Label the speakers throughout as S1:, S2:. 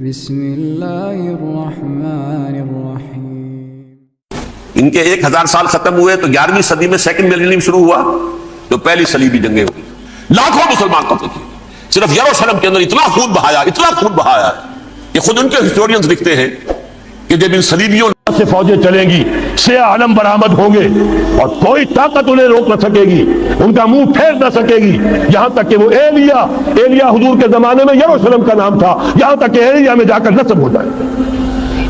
S1: بسم اللہ الرحمن الرحیم۔
S2: ان کے 1000 سال ختم ہوئے تو 11ویں صدی میں سیکنڈ میلینیم شروع ہوا، جو پہلی صلیبی جنگیں ہوئی، لاکھوں مسلمان قتل کیے، صرف یروشلم کے اندر اتنا خون بہایا ہے کہ خود ان کے ہسٹورینز لکھتے ہیں کہ جب ان صلیبیوں
S3: سے فوجیں چلیں گی، سیاہ علم برآمد ہوں گے اور کوئی طاقت انہیں روک نہ سکے گی، ان کا منہ پھیر نہ سکے گی، یہاں تک کہ وہ ایلیا حضور کے زمانے میں یروشلم کا نام تھا، یہاں تک کہ ایلیا میں جا کر نصب ہو جائے۔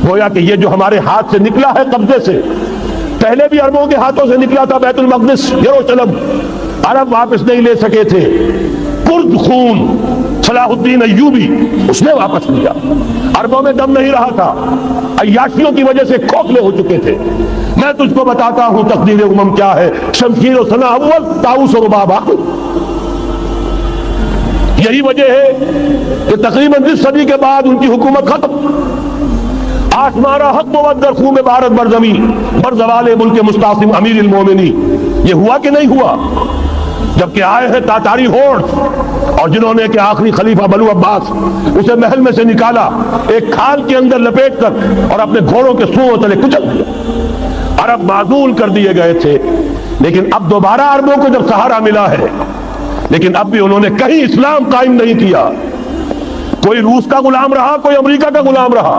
S3: گویا کہ یہ جو ہمارے ہاتھ سے نکلا ہے قبضے سے، پہلے بھی عربوں کے ہاتھوں سے نکلا تھا بیت المقدس، یروشلم، عرب واپس نہیں لے سکے تھے، کرد خون صلاح الدین ایوبی اس نے واپس لیا، عربوں میں دم نہیں رہا تھا، عیاشیوں کی وجہ سے کھوکھلے ہو چکے تھے۔ میں تجھ کو بتاتا ہوں تقدیر امم کیا ہے، شمشیر و ثنا اول، طاؤس و رباب آخر۔ یہی وجہ ہے کہ تقریباً 20 صدی کے بعد ان کی حکومت ختم، آسمارا حق بود در خون بھارت برزمین بر زوال ملک مستعصم امیر المومنین۔ یہ ہوا کہ نہیں ہوا؟ جبکہ آئے ہیں تاتاری ہورڈ، اور جنہوں نے کہ آخری خلیفہ بنو عباس اسے محل میں سے نکالا، ایک کھال کے اندر لپیٹ کر اور اپنے گھوڑوں کے سوؤں تلے کچل دیا۔ عرب معزول کر دیے گئے تھے، لیکن اب دوبارہ عربوں کو جب سہارا ملا ہے، لیکن اب بھی انہوں نے کہیں اسلام قائم نہیں کیا۔ کوئی روس کا غلام رہا، کوئی امریکہ کا غلام رہا،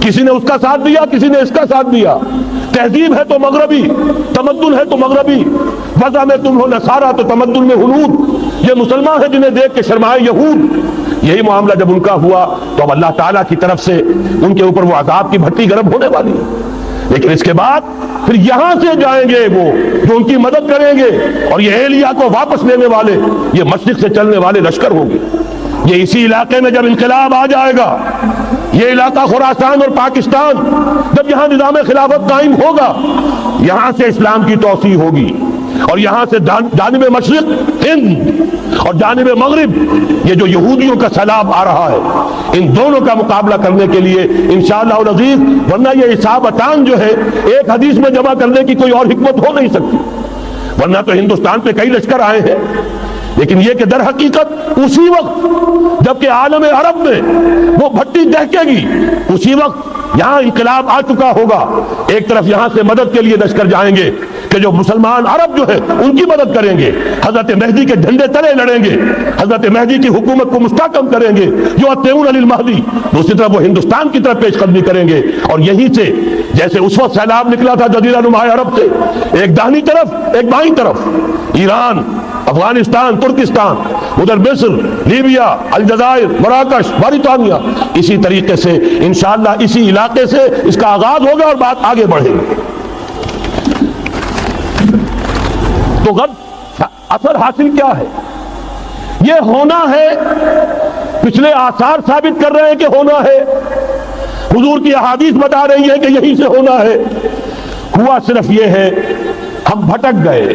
S3: کسی نے اس کا ساتھ دیا، کسی نے اس کا ساتھ دیا۔ تہذیب ہے تو مغربی، تمدن ہے تو مغربی، وضع میں تم ہو نصارہ تو تمدن میں ہنود۔ یہ مسلمان ہیں جنہیں دیکھ کے شرمائے یہود۔ یہی معاملہ جب ان کا ہوا تو اب اللہ تعالیٰ کی طرف سے ان کے اوپر وہ عذاب کی بھٹی گرم ہونے والی ہے۔ لیکن اس کے بعد پھر یہاں سے جائیں گے وہ جو ان کی مدد کریں گے، اور یہ ایلیا کو واپس لینے والے، یہ مشرق سے چلنے والے لشکر ہوں گے۔ یہ اسی علاقے میں جب انقلاب آ جائے گا، یہ علاقہ خراسان اور پاکستان، جب یہاں نظام خلافت قائم ہوگا، یہاں سے اسلام کی توسیع ہوگی، اور یہاں سے جانب مشرق ہند اور جانب مغرب یہ جو یہودیوں کا سیلاب آ رہا ہے، ان دونوں کا مقابلہ کرنے کے لیے انشاءاللہ العزیز، ورنہ یہ حسابتان جو ہے ایک حدیث میں جمع کرنے کی کوئی اور حکمت ہو نہیں سکتی، ورنہ تو ہندوستان پہ کئی لشکر آئے ہیں، لیکن یہ کہ در حقیقت اسی وقت جبکہ عالم عرب میں وہ بھٹی دہکے گی، اسی وقت یہاں انقلاب آ چکا ہوگا۔ ایک طرف یہاں سے مدد کے لیے لشکر جائیں گے کہ جو مسلمان عرب جو ہے ان کی مدد کریں گے، حضرت مہدی کے جھنڈے تلے لڑیں گے، حضرت مہدی کی حکومت کو مستحکم کریں گے، جو اتبعون للمہدی، دوسری طرف وہ ہندوستان کی طرف پیش قدمی کریں گے، اور یہیں سے جیسے اس وقت سیلاب نکلا تھا جزیرہ نما عرب سے، ایک داہنی طرف ایک بائیں طرف، ایران، افغانستان، ترکستان، ادھر مصر، لیبیا، الجزائر، مراکش، موریتانیہ، اسی طریقے سے انشاءاللہ اسی علاقے سے اس کا آغاز ہوگا اور بات آگے بڑھے گی۔ تو غرض اثر حاصل کیا ہے؟ یہ ہونا ہے، پچھلے آثار ثابت کر رہے ہیں کہ ہونا ہے، حضور کی احادیث بتا رہی ہے کہ یہیں سے ہونا ہے۔ ہوا صرف یہ ہے ہم بھٹک گئے،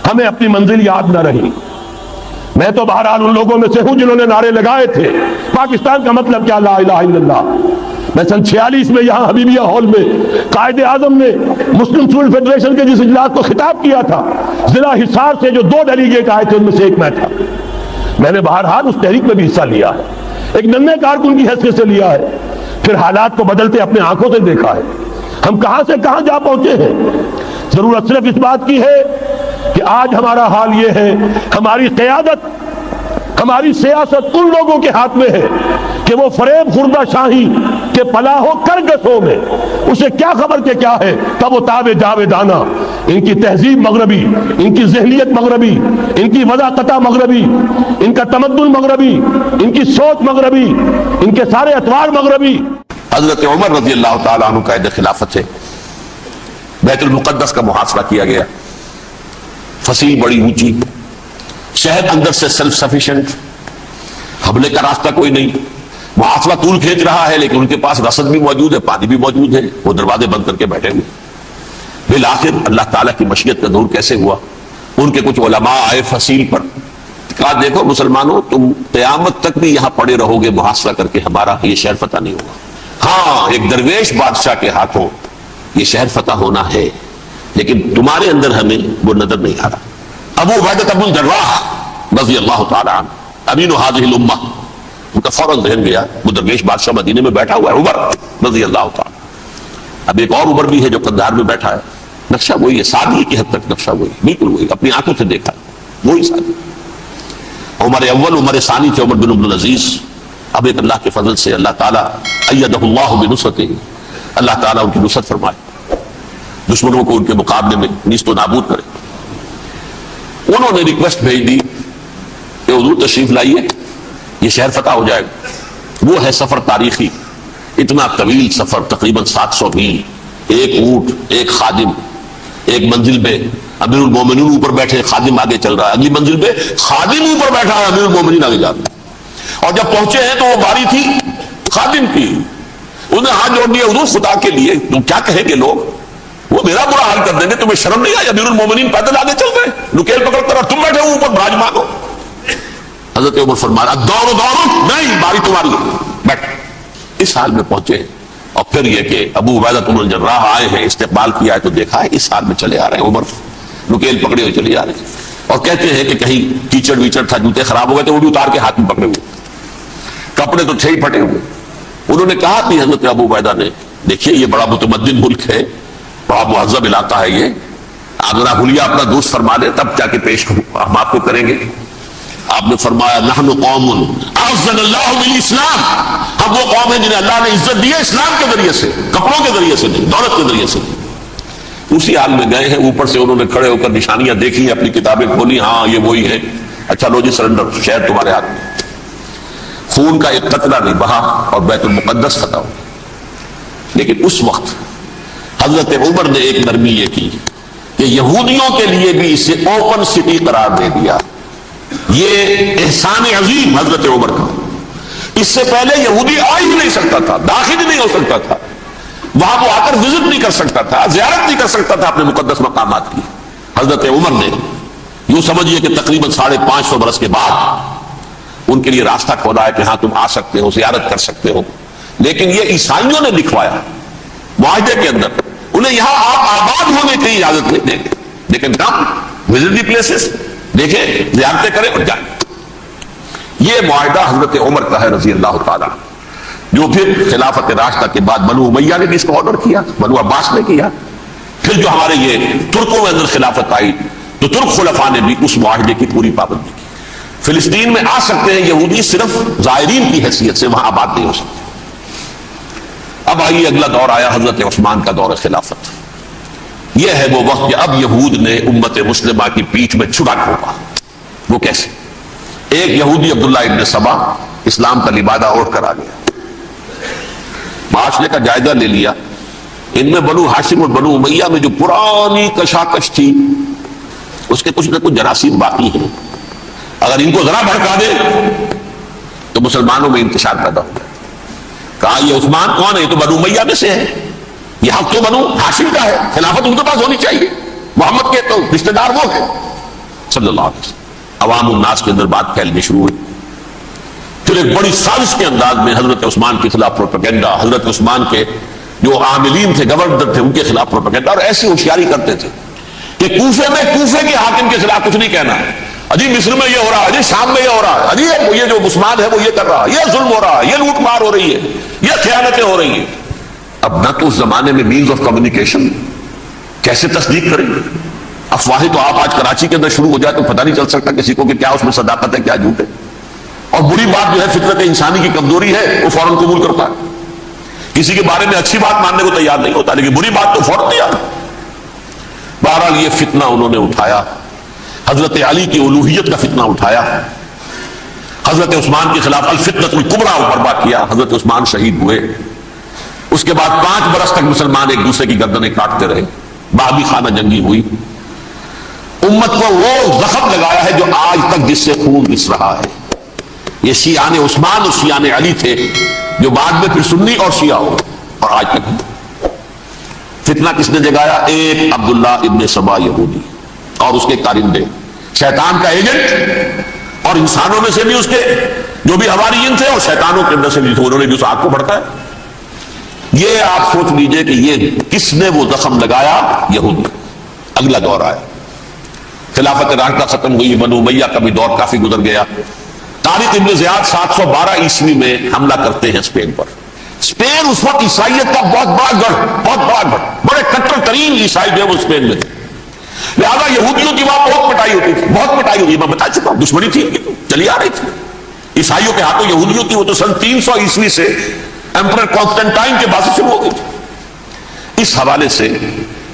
S3: ہمیں اپنی منزل یاد نہ رہی۔ میں تو بہرحال ان لوگوں میں سے ہوں جنہوں نے نعرے لگائے تھے پاکستان کا مطلب کیا، لا الہ الا اللہ۔ میں سن 46 میں یہاں حبیبیہ ہال میں قائد اعظم نے مسلم اسٹوڈنٹ فیڈریشن کے جس اجلاس کو خطاب کیا تھا، ضلع حصار سے جو 2 ڈیلیگیٹ آئے تھے ان میں سے ایک میں تھا۔ میں نے بہرحال اس تحریک میں بھی حصہ لیا ہے، ایک ننھے کارکن کی حیثیت سے لیا ہے، پھر حالات کو بدلتے اپنے آنکھوں سے دیکھا ہے، ہم کہاں سے کہاں جا پہنچے ہیں۔ ضرورت صرف اس بات کی ہے کہ آج ہمارا حال یہ ہے، ہماری قیادت، ہماری سیاست ان لوگوں کے ہاتھ میں ہے کہ وہ فریب خوردہ شاہی کے پلاح و کرگسوں میں اسے کیا خبر کہ کیا ہے، تب وہ تاب جاویدانہ، ان کی تہذیب مغربی، ان کی ذہنیت مغربی، ان کی وضاقتہ مغربی، ان کا تمدن مغربی، ان کی سوچ مغربی، ان کے سارے اطوار مغربی۔
S2: حضرت عمر رضی اللہ تعالیٰ عنہ قائد خلافت سے بیت المقدس کا محاصرہ کیا گیا، فصیل بڑی اونچی، شہر اندر سے سیلف سفیشنٹ، حملے کا راستہ کوئی نہیں، محاصرہ طول کھینچ رہا ہے، لیکن ان کے پاس رسد بھی موجود ہے، پانی بھی موجود ہے، وہ دروازے بند کر کے بیٹھے ہوئے۔ بالآخر اللہ تعالیٰ کی مشیت کا ظہور کیسے ہوا؟ ان کے کچھ علماء آئے فصیل پر، کہا دیکھو مسلمانوں، تم قیامت تک بھی یہاں پڑے رہو گے محاصرہ کر کے، ہمارا یہ شہر فتح نہیں ہوگا۔ ہاں، ایک درویش بادشاہ کے ہاتھوں یہ شہر فتح ہونا ہے، لیکن تمہارے اندر ہمیں وہ نظر نہیں آ رہا۔ ابو عبیدہ بن الجراح رضی اللہ تعالی عنہ، امین هذه الامہ، ان کا فوراً ذہن گیا وہ درویش بادشاہ مدینے میں بیٹھا ہوا ہے عمر رضی اللہ تعالیٰ. اب ایک اور عمر بھی ہے جو قندھار میں بیٹھا ہے. نقشہ وہی ہے، سادگی کی حد تک نقشہ وہی، بالکل وہی، اپنی آنکھوں سے دیکھا وہی سادگی. عمر اول عمر ثانی تھے عمر بن عبد العزیز. اب ایک اللہ کے فضل سے اللہ تعالیٰ ایدہ اللہ بنصرتہ، اللہ تعالیٰ ان کی نصرت فرمائے، دشمنوں کو ان کے مقابلے میں نیست و نابود کرے. انہوں نے ریکویسٹ بھیج دی کہ حضور تشریف لائیے، یہ شہر فتح ہو جائے گا. وہ ہے سفر تاریخی، اتنا طویل سفر، تقریباً 700 میل، ایک اونٹ، ایک خادم، ایک منزل پہ امیر المومنین اوپر بیٹھے، خادم آگے چل رہا ہے، اگلی منزل پہ خادم اوپر بیٹھا ہے، امیر المومنین آگے جا رہا ہے. اور جب پہنچے ہیں تو وہ باری تھی خادم کی. انہوں نے ہاتھ جوڑ دیا حضور خدا کے لیے، تم کیا کہیں گے لوگ، وہ میرا برا حال کر دیں گے، تمہیں شرم نہیں آئی؟ امیر المومنین پیدل آگے چل رہے، نکیل پکڑ کر، تم بیٹھے ہو اوپر براجمان ہو. حضرت عمر فرمایا دورو دورو، نہیں باری تمہاری، بیٹھ. اس حال میں پہنچے. اور پھر یہ کہ ابو عبیدہ بن الجراح آئے ہیں، استقبال کیا ہے تو دیکھا ہے اس حال میں چلے آ رہے ہیں. عمر نکیل پکڑے ہوئے چلے آ رہے ہیں. اور کہتے ہیں کہ کہیں کیچڑ ویچڑ تھا، جوتے خراب ہو گئے تھے، وہ بھی اتار کے ہاتھ میں پکڑے ہوئے، کپڑے تو تھے ہی پھٹے ہوئے. انہوں نے کہا کہ حضرت ابو عبیدہ نے، دیکھیے یہ بڑا متمدن ملک ہے، بڑا مہذب علاقہ ہے، یہ آپ ذرا حلیہ اپنا دوست فرما دیں تب جا کے پیش ہم آپ کو کریں گے. آپ نے فرمایا نحن قوم اعزنا اللہ بالاسلام، ہم وہ قوم ہیں جنہیں اللہ نے عزت دی ہے اسلام کے ذریعے سے، کپڑوں کے ذریعے سے نہیں، دولت کے ذریعے سے نہیں. اسی حال میں گئے ہیں. اوپر سے انہوں نے کھڑے ہو کر نشانیاں دیکھی ہیں، اپنی کتابیں کھولی، ہاں یہ وہی ہے. اچھا لو جی سرنڈر، شہر تمہارے ہاتھ میں. خون کا ایک قطرہ نہیں بہا اور بیت المقدس فتح ہو. لیکن اس وقت حضرت عمر نے ایک نرمی یہ کی کہ یہودیوں کے لیے بھی اسے اوپن سٹی قرار دے دیا. یہ احسان عظیم حضرت عمر کا. اس سے پہلے یہودی آ ہی نہیں سکتا تھا، داخل ہی نہیں ہو سکتا تھا، وہاں وہ آ کر وزٹ نہیں کر سکتا تھا، زیارت نہیں کر سکتا تھا اپنے مقدس مقامات کی. حضرت عمر نے یوں سمجھیے کہ تقریباً 550 برس کے بعد ان کے لیے راستہ کھولا ہے کہ ہاں تم آ سکتے ہو، زیارت کر سکتے ہو. لیکن یہ عیسائیوں نے لکھوایا معاہدے کے اندر، انہیں یہاں آپ آباد ہونے کی اجازت نہیں دیں گے، لیکن کم وزٹ دی پلیسز، دیکھیں زیارتیں کریں اور جائیں. یہ معاہدہ حضرت عمر کا ہے رضی اللہ تعالیٰ، جو پھر خلافت راشدہ کے بعد بنو امیہ نے بھی اس کو آرڈر کیا، بنو عباس نے کیا. پھر جو ہمارے یہ ترکوں میں اندر خلافت آئی تو ترک خلفاء نے بھی اس معاہدے کی پوری پابندی کی. فلسطین میں آ سکتے ہیں یہودی صرف زائرین کی حیثیت سے، وہاں آباد نہیں ہو سکتے. اب آئیے اگلا دور آیا حضرت عثمان کا دور خلافت. یہ ہے وہ وقت کہ اب یہود نے امت مسلمہ کی پیٹھ میں چھڑا ٹھوکا. وہ کیسے؟ ایک یہودی عبداللہ ابن سبا اسلام کا لبادہ اوڑھ کر آ گیا، معاشرے کا جائزہ لے لیا. ان میں بنو ہاشم اور بنو امیہ میں جو پرانی کشاکش تھی اس کے کچھ نہ کچھ جراثیم باقی ہیں، اگر ان کو ذرا بھڑکا دے تو مسلمانوں میں انتشار پیدا ہو. کہا یہ عثمان کون ہے؟ یہ تو بنو امیہ میں سے ہے، یہ حق تو بنو ہاشم کا ہے، خلافت ان کے پاس ہونی چاہیے، محمد کے تو رشتہ دار وہ ہے صلی اللہ علیہ وسلم. عوام الناس کے اندر بات پھیلنی شروع ہوئی. پھر ایک بڑی سازش کے انداز میں حضرت عثمان کے خلاف پروپیگنڈا، حضرت عثمان کے جو عاملین تھے، گورنر تھے، ان کے خلاف پروپیگنڈا، اور ایسی ہوشیاری کرتے تھے کہ کوفے میں کوفے کے حاکم کے خلاف کچھ نہیں کہنا ہے. اجی مصر میں یہ ہو رہا ہے، اجی شام میں یہ ہو رہا ہے، اجی یہ جو عثمان ہے وہ یہ کر رہا ہے، یہ ظلم ہو رہا ہے، یہ لوٹ مار ہو رہی ہے، یہ خیانتیں ہو رہی ہیں. اب نہ تو اس زمانے میں مینز آف کمیونیکیشن، کیسے تصدیق کریں گے؟ افواہیں تو آپ آج کراچی کے اندر شروع ہو جائے تو پتہ نہیں چل سکتا کسی کو کہ کیا اس میں صداقت ہے کیا جھوٹ ہے. اور بری بات جو ہے فطرت انسانی کی کمزوری ہے، وہ فوراً قبول کرتا ہے. کسی کے بارے میں اچھی بات ماننے کو تیار نہیں ہوتا، لیکن بری بات تو فوراً تیار. بہرحال یہ فتنہ انہوں نے اٹھایا، حضرت علی کی الوہیت کا فتنہ اٹھایا، حضرت عثمان کے خلاف الفتنۃ الکبریٰ برپا کیا. حضرت عثمان شہید ہوئے. اس کے بعد 5 برس تک مسلمان ایک دوسرے کی گردنیں کاٹتے رہے، بابی خانہ جنگی ہوئی. امت کو وہ زخم لگایا ہے جو آج تک جس سے خون رس رہا ہے. یہ شیعان عثمان اور شیعان علی تھے جو بعد میں پھر سنی اور شیعہ ہو، اور آج تک فتنہ کس نے جگایا؟ ایک عبداللہ ابن سبا یہودی اور اس کے کارندے، شیطان کا ایجنٹ، اور انسانوں میں سے بھی اس کے جو بھی حواریین تھے اور شیطانوں کے اندر سے بھی تھے، انہوں نے بھی اس آگ کو بھڑکایا. یہ آپ سوچ لیجئے کہ یہ کس نے وہ زخم لگایا؟ یہودی. اگلا دور آیا، خلافت راشدہ ختم ہوئی، بنو امیہ کا بھی دور کافی گزر گیا. طارق ابن زیاد 712 عیسوی میں حملہ کرتے ہیں اسپین پر. اسپین اس وقت عیسائیت کا بہت بڑا گڑھ, بڑے کٹر ترین عیسائی جو ہے وہ اسپین میں تھے. لہذا یہودیوں کی وہاں بہت پٹائی ہوتی تھی, میں بتا چکا ہوں, دشمنی تھی چلی آ رہی تھی عیسائیوں کے ہاتھوں یہودیوں کی. وہ تو سن 300 عیسوی سے ایمپرر کانسٹنٹائن کے بعد سے شروع ہو گئی تھی. اس حوالے سے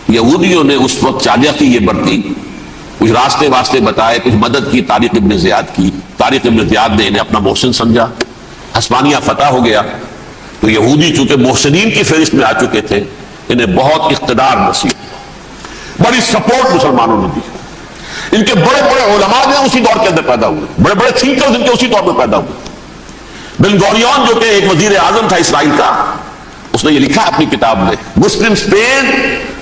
S2: یہودیوں نے اس وقت چالاکی یہ برتی, کچھ راستے واسطے بتائے, کچھ مدد کی طارق ابن زیاد کی. طارق ابن زیاد نے انہیں اپنا محسن سمجھا, ہسپانیہ فتح ہو گیا تو یہودی چونکہ محسنین کی فہرست میں آ چکے تھے, انہیں بہت اقتدار نصیب, بڑی سپورٹ مسلمانوں نے دی. ان کے بڑے بڑے علماء جو اسی دور کے اندر پیدا ہوئے, بڑے بڑے تھنکرز ان کے اسی دور میں پیدا ہوئے. بن گوریون جو کہ ایک وزیر اعظم تھا اسرائیل کا, اس نے یہ لکھا اپنی کتاب میں, Muslim Spain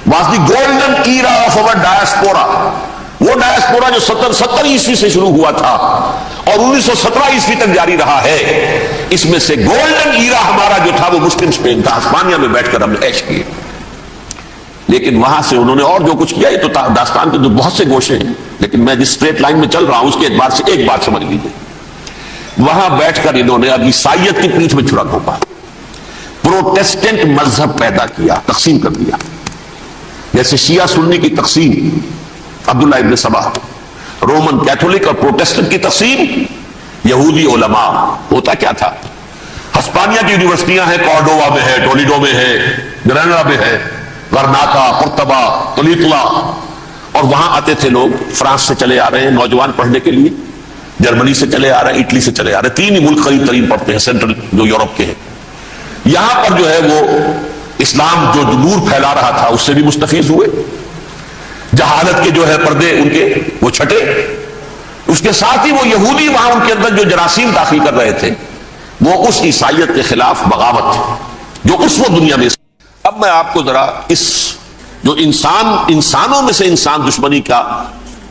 S2: was the golden era of our diaspora. وہ ڈائسپورا جو 70 عیسوی سے شروع ہوا تھا اور 1917 عیسوی تک جاری رہا ہے, اس میں سے گولڈن ایرا ہمارا جو تھا وہ مسلم اسپین تھا. ہسپانیہ میں بیٹھ کر ہم نے عیش کیے. لیکن وہاں سے انہوں نے اور جو کچھ کیا, یہ تو داستان کے جو بہت سے گوشے ہیں, لیکن میں جس اسٹریٹ لائن میں چل رہا ہوں اس کے اعتبار سے ایک بات سمجھ لیجیے. وہاں بیٹھ کر انہوں نے اب عیسائیت کی پیٹھ میں چھڑا گھونپا, پروٹیسٹنٹ مذہب پیدا کیا, تقسیم کر دیا. جیسے شیعہ سنی کی تقسیم عبداللہ ابن سبا, رومن کیتھولک اور پروٹیسٹنٹ کی تقسیم یہودی علماء. ہوتا کیا تھا, ہسپانیہ کی یونیورسٹیاں ہیں, کارڈووا میں ہے, ٹولیڈو میں ہے, گریناڈا میں ہے, غرناطہ, قرطبہ, تولیتلا, اور وہاں آتے تھے لوگ. فرانس سے چلے آ رہے ہیں نوجوان پڑھنے کے لیے, جرمنی سے چلے آ رہے ہیں, اٹلی سے چلے آ رہے ہیں. 3 ہی ملک قریب ترین پڑھتے ہیں سینٹرل جو یورپ کے ہیں. یہاں پر جو ہے وہ اسلام جو نور پھیلا رہا تھا اس سے بھی مستفیض ہوئے. جہالت کے جو ہے پردے ان کے وہ چھٹے. اس کے ساتھ ہی وہ یہودی وہاں ان کے اندر جو جراثیم داخل کر رہے تھے وہ اس عیسائیت کے خلاف بغاوت جو اس وقت دنیا میں. اب میں آپ کو ذرا اس جو انسانوں میں سے انسان دشمنی کا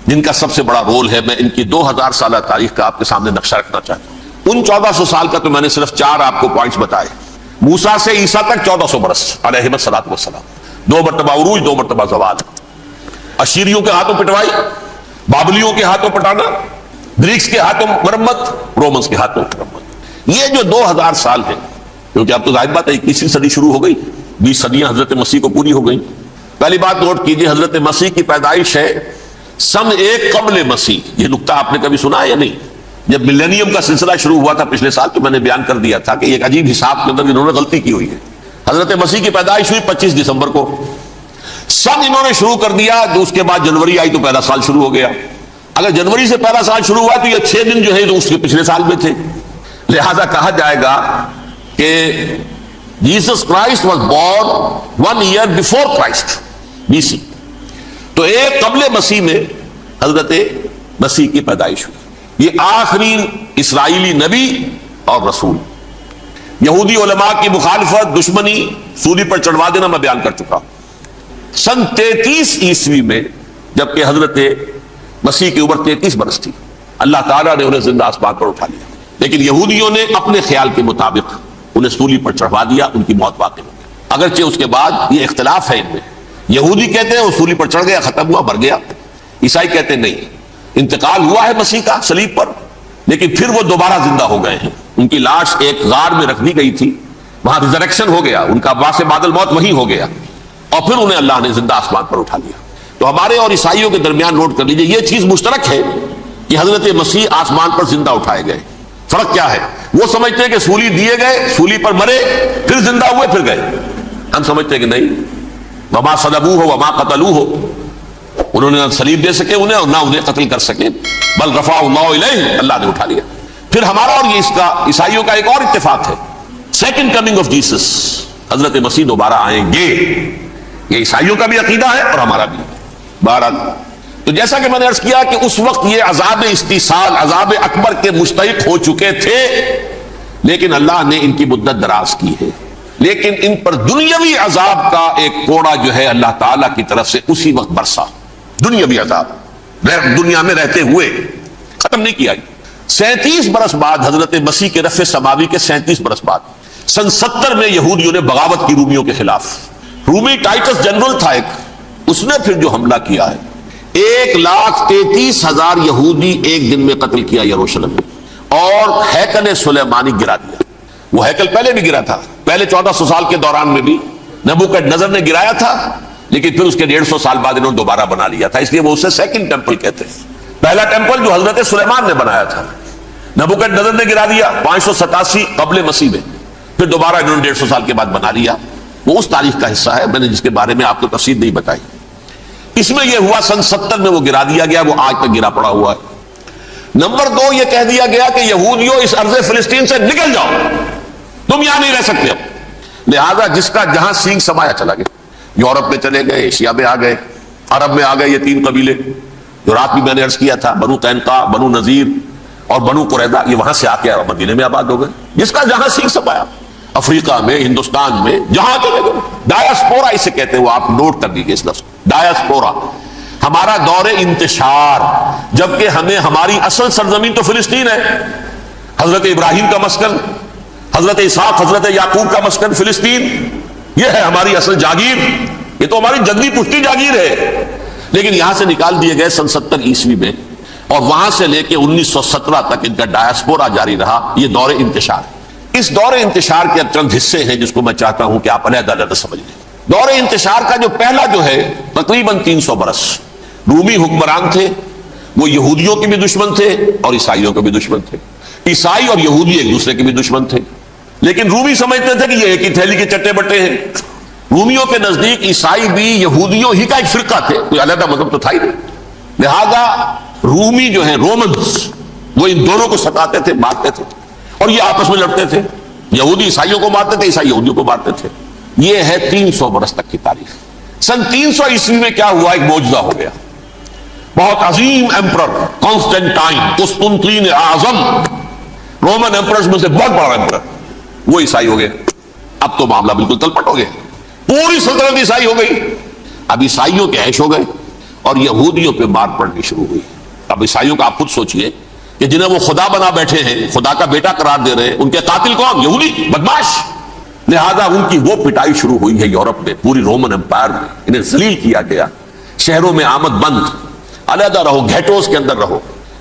S2: جن کا سب سے بڑا رول ہے, میں ان کی 2000 سالہ تاریخ کا آپ کے سامنے نقشہ رکھنا چاہتا ہوں. ان 1400 سال کا تو میں نے صرف 4 آپ کو پوائنٹس بتائے. موسیٰ سے عیسیٰ تک 1400 برس علیہ الصلوۃ والسلام, 2 مرتبہ عروج, 2 مرتبہ زوال. اشیریوں کے ہاتھوں پٹوائی, بابلیوں کے ہاتھوں پٹانا, گریکس کے ہاتھوں مرمت, رومنس کے ہاتھوں مرمت. یہ جو 2000 سال ہے, کیونکہ اب تو ظاہر بات ہے 21ویں صدی شروع ہو گئی, 20 صدیاں حضرت مسیح کو پوری ہو گئی. پہلی بات نوٹ کیجئے, حضرت مسیح کی پیدائش ہے سن 1 قبل مسیح. یہ نقطہ آپ نے کبھی سنا ہے یا نہیں؟ جب ملینیم کا سلسلہ شروع ہوا تھا پچھلے سال تو میں نے بیان کر دیا تھا کہ ایک عجیب حساب کے اندر انہوں نے غلطی کی ہوئی ہے. حضرت مسیح کی پیدائش ہوئی 25 دسمبر کو, سن انہوں نے شروع کر دیا, تو اس کے بعد جنوری آئی تو پہلا سال شروع ہو گیا. اگر جنوری سے پہلا سال شروع ہوا تو یہ 6 دن جو ہے تو اس کے پچھلے سال میں تھے. لہذا کہا جائے گا کہ Jesus Christ was born 1 year before Christ BC. تو 1 قبل مسیح میں حضرت مسیح کی پیدائش ہوئی. یہ آخری اسرائیلی نبی اور رسول. یہودی علماء کی مخالفت, دشمنی, سولی پر چڑھوا دینا میں بیان کر چکا ہوں. سن 33 عیسوی میں جبکہ حضرت مسیح کی عمر 33 برس تھی, اللہ تعالیٰ نے انہیں زندہ آسمان پر اٹھا لیا. لیکن یہودیوں نے اپنے خیال کے مطابق انہیں سولی پر چڑھوا دیا, ان کی موت واقع ہو گئی. اگرچہ اس کے بعد یہ اختلاف ہے ان میں. یہودی کہتے ہیں وہ سولی پر چڑھ گیا, ختم ہوا, مر گیا. عیسائی کہتے ہیں نہیں, انتقال ہوا ہے مسیح کا صلیب پر, لیکن پھر وہ دوبارہ زندہ ہو گئے ہیں. ان کی لاش ایک غار میں رکھ دی گئی تھی, وہاں ریزریکشن ہو گیا, ان کا عباس بعد الموت وہی ہو گیا, اور پھر انہیں اللہ نے زندہ آسمان پر اٹھا لیا. تو ہمارے اور عیسائیوں کے درمیان نوٹ کر لیجئے, یہ چیز مشترک ہے کہ حضرت مسیح آسمان پر زندہ اٹھائے گئے. فرق کیا ہے؟ وہ سمجھتے ہیں کہ سولی دیے گئے, سولی پر مرے, پھر زندہ ہوئے, پھر گئے. ہم سمجھتے ہیں کہ نہیں, وما صلبوہ وما قتلوہ, انہوں نے نہ صلیب دے سکے انہیں اور نہ انہیں قتل کر سکے, بل رفعہ اللہ الیہ, اللہ نے اٹھا لیا. پھر ہمارا اور یہ اس کا عیسائیوں کا ایک اور اتفاق ہے, سیکنڈ کمنگ آف جیسس, حضرت مسیح دوبارہ آئیں گے. یہ عیسائیوں کا بھی عقیدہ ہے اور ہمارا بھی. بہرحال تو جیسا کہ میں نے عرض کیا کہ اس وقت یہ عذاب استیصال, عذاب اکبر کے مستحق ہو چکے تھے, لیکن اللہ نے ان کی مدت دراز کی ہے. لیکن ان پر دنیاوی عذاب کا ایک کوڑا جو ہے اللہ تعالیٰ کی طرف سے اسی وقت برسا. دنیاوی عذاب دنیا میں رہتے ہوئے ختم نہیں کیا. 37 برس بعد حضرت مسیح کے رفع سماوی کے 37 برس بعد سن 70 میں یہودیوں نے بغاوت کی رومیوں کے خلاف. رومی ٹائٹس جنرل تھا ایک, اس نے پھر جو حملہ کیا ہے, 1,33,000 یہودی ایک دن میں قتل کیا یروشلم میں, اور ہیکل سلیمانی گرا دیا. وہ ہیکل پہلے بھی گرا تھا، پہلے 1400 سال کے دوران میں بھی نبوکڈنیزر نے گرایا تھا، لیکن پھر اس کے 150 سال بعد انہوں نے دوبارہ بنا لیا تھا، اس لیے وہ اسے سیکنڈ ٹیمپل کہتے ہیں. پہلا ٹیمپل جو حضرت سلیمان نے بنایا تھا نبوکڈنیزر نے گرا دیا 587 قبل مسیح میں، پھر دوبارہ انہوں نے 150 سال کے بعد بنا لیا. وہ اس تاریخ کا حصہ ہے، میں نے جس کے بارے میں آپ کو تفصیل نہیں بتائی. اس میں یہ ہوا سن 70 میں وہ گرا دیا گیا، وہ آج تک گرا پڑا ہوا ہے. نمبر 2 یہ کہہ دیا گیا کہ یہودیوں اس ارض فلسطین سے نکل جاؤ، تم یہاں نہیں رہ سکتے اب. لہذا جس کا جہاں سینگ سمایا چلا گیا، یورپ میں چلے گئے، ایشیا میں آ گئے، عرب میں آ گئے. یہ 3 قبیلے جو رات بھی میں نے عرض کیا تھا، بنو قینقاع، بنو نذیر اور بنو قریظہ، یہ وہاں سے آ کے مدینے میں آباد ہو گئے. جس کا جہاں سینگ سمایا، افریقہ میں، ہندوستان میں، جہاں چلے گئے. ڈایاسپورا اسے کہتے ہیں، وہ آپ نوٹ کر لیجیے اس لفظ ڈایاسپورا. ہمارا دور انتشار، جبکہ ہمیں ہماری اصل سرزمین تو فلسطین ہے. حضرت ابراہیم کا مسکن، حضرت اسحاق، حضرت یعقوب کا مسکن فلسطین، یہ ہے ہماری اصل جاگیر، یہ تو ہماری جدی پشتی جاگیر ہے. لیکن یہاں سے نکال دیے گئے سن 70 عیسوی میں، اور وہاں سے لے کے 1917 تک ان کا ڈایاسپورا جاری رہا. یہ دور انتشار ہے. اس دور انتشار کے چند حصے ہیں جس کو میں چاہتا ہوں کہ آپ علیحدہ علیحدہ سمجھ لیں. دور انتشار کا جو پہلا جو ہے تقریباً 300 برس رومی حکمران تھے. وہ یہودیوں کے بھی دشمن تھے اور عیسائیوں کے بھی دشمن تھے. عیسائی اور یہودی ایک دوسرے کے بھی دشمن تھے، لیکن رومی سمجھتے تھے کہ یہ ایک ہی تھیلی کے چٹے بٹے ہیں. رومیوں کے نزدیک عیسائی بھی یہودیوں ہی کا ایک فرقہ تھے، کوئی علیحدہ مذہب تو تھا ہی نہیں. لہذا رومی جو ہیں رومنز، وہ ان دونوں کو ستاتے تھے، مارتے تھے، اور یہ آپس میں لڑتے تھے. یہودی عیسائیوں کو مارتے تھے، عیسائی یہودیوں کو مارتے تھے. یہ ہے 300 برس تک کی تاریخ. سن 300 عیسوی میں کیا ہوا؟ ایک معجزہ ہو گیا. بہت عظیم ایمپرر کانسٹینٹائن، قسطنطین اعظم، رومن ایمپررز میں سے بہت بڑا ایمپرر، وہ عیسائی ہو گئے. اب تو معاملہ بالکل تلپٹ ہو گیا، پوری سلطنت عیسائی ہو گئی. اب عیسائیوں کے عیش ہو گئے اور یہودیوں پہ مار پڑنی شروع ہوئی. اب عیسائیوں کا آپ خود سوچئے کہ جنہیں وہ خدا بنا بیٹھے ہیں، خدا کا بیٹا قرار دے رہے ہیں، ان کے قاتل کون؟ یہودی بدماش. لہذا ان کی وہ پٹائی شروع ہوئی ہے یورپ میں، پوری رومن امپائر میں. انہیں ذلیل کیا گیا، شہروں میں آمد بند، علیحدہ رہو، گھیٹوز کے اندر رہو.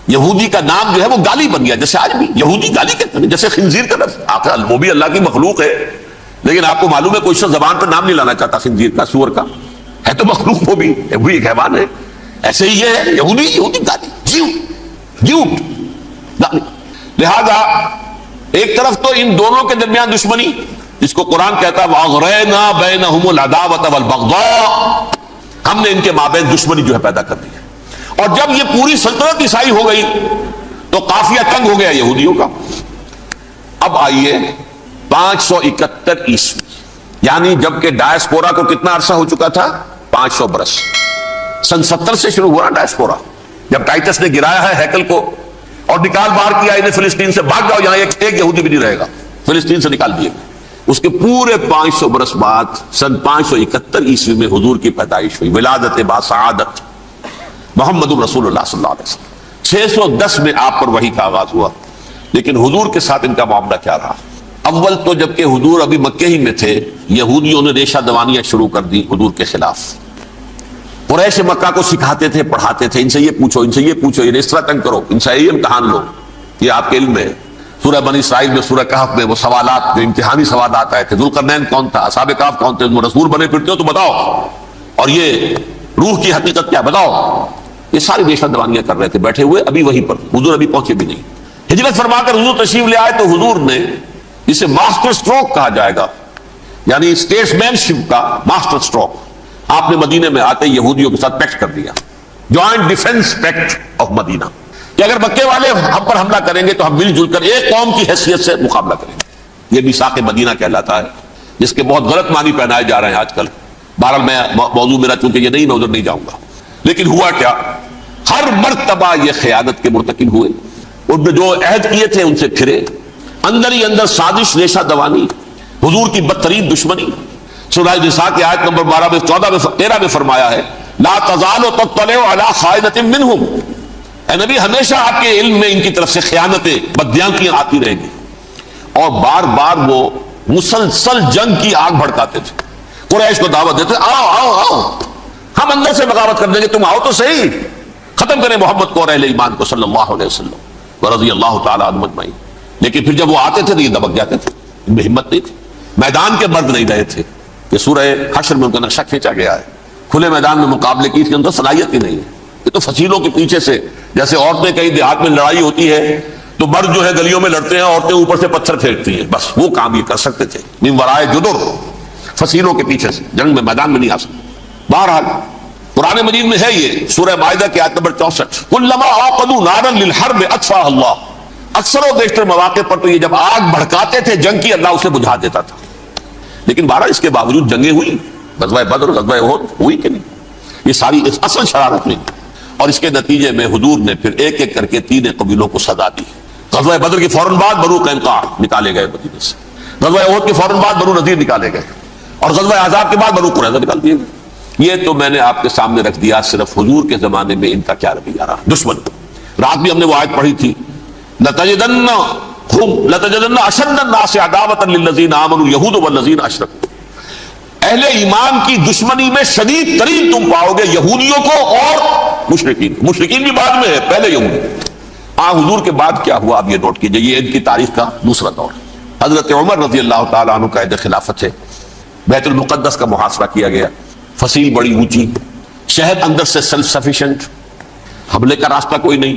S2: یہودی کا نام جو ہے وہ گالی بن گیا، جیسے آج بھی یہودی گالی کہتے ہیں، جیسے خنزیر کا لفظ. آخر وہ بھی اللہ کی مخلوق ہے، لیکن آپ کو معلوم ہے کوئی شخص زبان پر نام نہیں لانا چاہتا خنزیر کا، سور کا. ہے تو مخلوق، وہ بھی ایک حیوان ہے. ایسے ہی یہ ہے یہودی گالی، جھوٹ گالی. لہذا ایک طرف تو ان دونوں کے درمیان دشمنی، جس کو قرآن کہتا ہے وَأَغْرَيْنَا بَيْنَهُمُ الْعَدَاوَةَ وَالْبَغْضَاءَ، ہم نے ان کے مابین دشمنی جو ہے پیدا کر دی ہے. اور جب یہ پوری سلطنت عیسائی ہو گئی تو قافیہ تنگ ہو گیا یہودیوں کا. اب آئیے 571 عیسوی، یعنی جبکہ ڈایاسپورا کو کتنا عرصہ ہو چکا تھا؟ 500 برس. سن 70 سے شروع ہوا ڈایاسپورا، جب ٹائٹس نے گرایا ہے ہیکل کو اور نکال باہر کیا انہیں فلسطین سے. بھاگ جاؤ، یہاں ایک یہودی بھی نہیں رہے گا، فلسطین سے نکال دیے گئے. اس کے پورے 500 برس بعد سن 571 عیسوی میں حضور کی پیدائش ہوئی، ولادت باسعادت محمد رسول اللہ صلی اللہ علیہ وسلم. 610 میں آپ پر وحی کا آغاز ہوا. لیکن حضور کے ساتھ ان کا معاملہ کیا رہا؟ اول تو جبکہ حضور ابھی مکہ ہی میں تھے، یہودیوں نے ریشہ دوانیاں شروع کر دی حضور کے خلاف. قریش مکہ کو سکھاتے تھے، پڑھاتے تھے، ان سے یہ پوچھو، ان سے یہ پوچھو، انہیں اس طرح تنگ کرو، ان سے یہ امتحان لو. یہ آپ کے علم میں سورہ بنی اسرائیل میں، سورہ کہف میں وہ سوالات، جو امتحانی سوالات آئے تھے. ذوالقرنین کون تھا؟ اصحاب کہف کون تھے؟ رسول بنے پھرتے ہو تو بتاؤ، اور یہ روح کی حقیقت کیا بتاؤ. یہ ساری ریشہ دوانیاں کر رہے تھے بیٹھے ہوئے ابھی وہیں پر. حضور ابھی پہنچے بھی نہیں. ہجرت فرما کر حضور تشریف لے آئے تو حضور نے اسے ماسٹر سٹروک کہا جائے گا، یعنی اسٹیٹس مین شپ کا ماسٹر سٹروک، آپ نے مدینے میں آتے یہودیوں کے ساتھ پیکٹ کر دیا، جوائنٹ ڈیفنس پیکٹ آف مدینہ، کہ اگر مکے والے ہم پر حملہ کریں گے تو ہم مل جل کر ایک قوم کی حیثیت سے مقابلہ کریں گے. یہ میثاق مدینہ کہلاتا ہے، جس کے بہت غلط معنی پہنائے جا رہے ہیں آج کل. بہرحال میں موضوع میرا چونکہ یہ نہیں، میں ادھر نہیں جاؤں گا. لیکن ہوا کیا؟ ہر مرتبہ یہ خیانت کے مرتکب ہوئے. ان نے جو عہد کیے تھے ان سے پھرے. اندر ہی اندر سازش، ریشہ دوانی، حضور کی بدترین دشمنی. سورہ نساء کی آیت نمبر 12 میں 14 میں 13 میں فرمایا ہے لا تزال تطلع علی خائنۃ منہم. اے نبی، ہمیشہ آپ کے علم میں ان کی طرف سے خیانتیں، بدیانتیاں آتی رہیں گی. اور بار بار وہ مسلسل جنگ کی آگ بھڑکاتے تھے. قریش کو دعوت دیتے، آؤ آؤ آؤ، ہم اندر سے بغاوت کر دیں گے، تم آؤ تو صحیح، ختم کریں محمد کو اور اہل ایمان کو صلی اللہ علیہ وسلم. رضی اللہ تعالیٰ عنہم اجمعین. لیکن پھر جب وہ آتے تھے تو یہ دبک جاتے تھے, ان میں ہمت نہیں تھی, میدان کے مرد نہیں رہے تھے. یہ سورہ حشر میں ان کا نقشہ کھینچا گیا ہے. کھلے میدان میں مقابلے کی اس کے اندر صلاحیت ہی نہیں ہے. یہ تو فصیلوں کے پیچھے سے, جیسے عورتیں کہیں دیہات میں لڑائی ہوتی ہے تو مرد جو ہے گلیوں میں لڑتے ہیں, عورتیں اوپر سے پتھر پھینکتی ہیں, بس وہ کام یہ کر سکتے تھے. من ورائے جدر, فصیلوں کے پیچھے سے, جنگ میں میدان میں نہیں آ سکتے. بہرحال قرآن مجید میں ہے یہ سورہ مائدہ کی آیت نمبر 64, کلما عاقدوا نارا للحرب اطفاها اللہ. اکثر و بیشتر مواقع پر تو یہ جب آگ بھڑکاتے تھے جنگ کی, اللہ اسے بجھا دیتا تھا. لیکن بہرحال اس کے باوجود جنگیں ہوئی, غزوہ بدر, غزوہ احد ہوئی کہ نہیں. یہ ساری اصل شرارت میں, اور اس کے نتیجے میں حضور نے پھر ایک ایک کر کے 3 قبیلوں کو سزا دی. غزوہ بدر کے فوراً بعد بنو قینقاع نکالے گئے مدینے سے, غزوہ احد کے فوراً بعد بنو نذیر نکالے گئے, اور غزوہ احزاب کے بعد بنو قریظہ نکال دیے گئے. یہ تو میں نے آپ کے سامنے رکھ دیا صرف حضور کے زمانے میں ان کا کیا رویہ رہا. دشمن, رات بھی ہم نے وہ آیت پڑھی تھی, لَتَجِدَنَّ أَشَدَّ النَّاسِ عَدَاوَةً لِلَّذِينَ آمَنُوا الْيَهُودُ وَالَّذِينَ أَشْرَكُوا. اہل ایمان کی دشمنی میں شدید ترین تم پاؤ گے یہودیوں کو اور مشرکین. مشرکین بھی بعد میں ہے, پہلے یہودی. حضور کے بعد کیا ہوا اب یہ نوٹ کیجئے, یہ ان کی تاریخ کا دوسرا دور. حضرت عمر رضی اللہ تعالیٰ عنہ قائد خلافت ہے. بیت المقدس کا محاصرہ کیا گیا, فصیل بڑی اونچی, شہر اندر سے سیلف سفیشینٹ, حملے کا راستہ کوئی نہیں,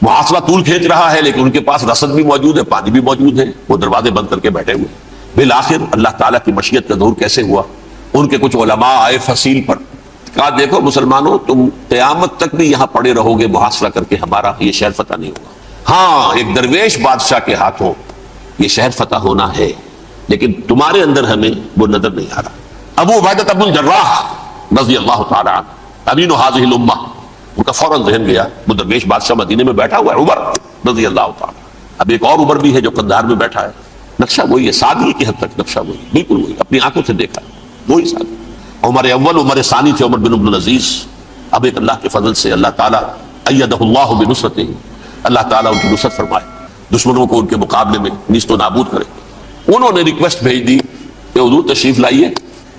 S2: محاصرہ طول کھینچ رہا ہے لیکن ان کے پاس رسد بھی موجود ہے, پانی بھی موجود ہے, وہ دروازے بند کر کے بیٹھے ہوئے. بالآخر اللہ تعالیٰ کی مشیت کا ظہور کیسے ہوا, ان کے کچھ علماء آئے فصیل پر, کہا دیکھو مسلمانوں تم قیامت تک بھی یہاں پڑے رہو گے محاصرہ کر کے, ہمارا یہ شہر فتح نہیں ہوگا. ہاں ایک درویش بادشاہ کے ہاتھوں یہ شہر فتح ہونا ہے, لیکن تمہارے اندر ہمیں وہ نظر نہیں آ رہا. ابو عبیدہ بن الجراح رضی اللہ تعالیٰ عنہ, امین هذه الامہ, ان کا فوراً ذہن گیا وہ درویش بادشاہ مدینے میں بیٹھا ہوا ہے عمر رضی اللہ تعالیٰ. اب ایک اور عمر بھی ہے جو قندھار میں بیٹھا ہے, نقشہ وہی ہے, سادگی کی حد تک نقشہ وہی, بالکل وہی, اپنی آنکھوں سے دیکھا وہی سادگی. عمر اول عمر ثانی تھے عمر بن عبد العزیز. اب ایک اللہ کے فضل سے اللہ تعالیٰ ایدہ اللہ بنصرتہ, اللہ تعالیٰ ان کی نصرت فرمائے, دشمنوں کو ان کے مقابلے میں نیست و نابود کرے. انہوں نے ریکویسٹ بھیج دی کہ حضور تشریف لائیے,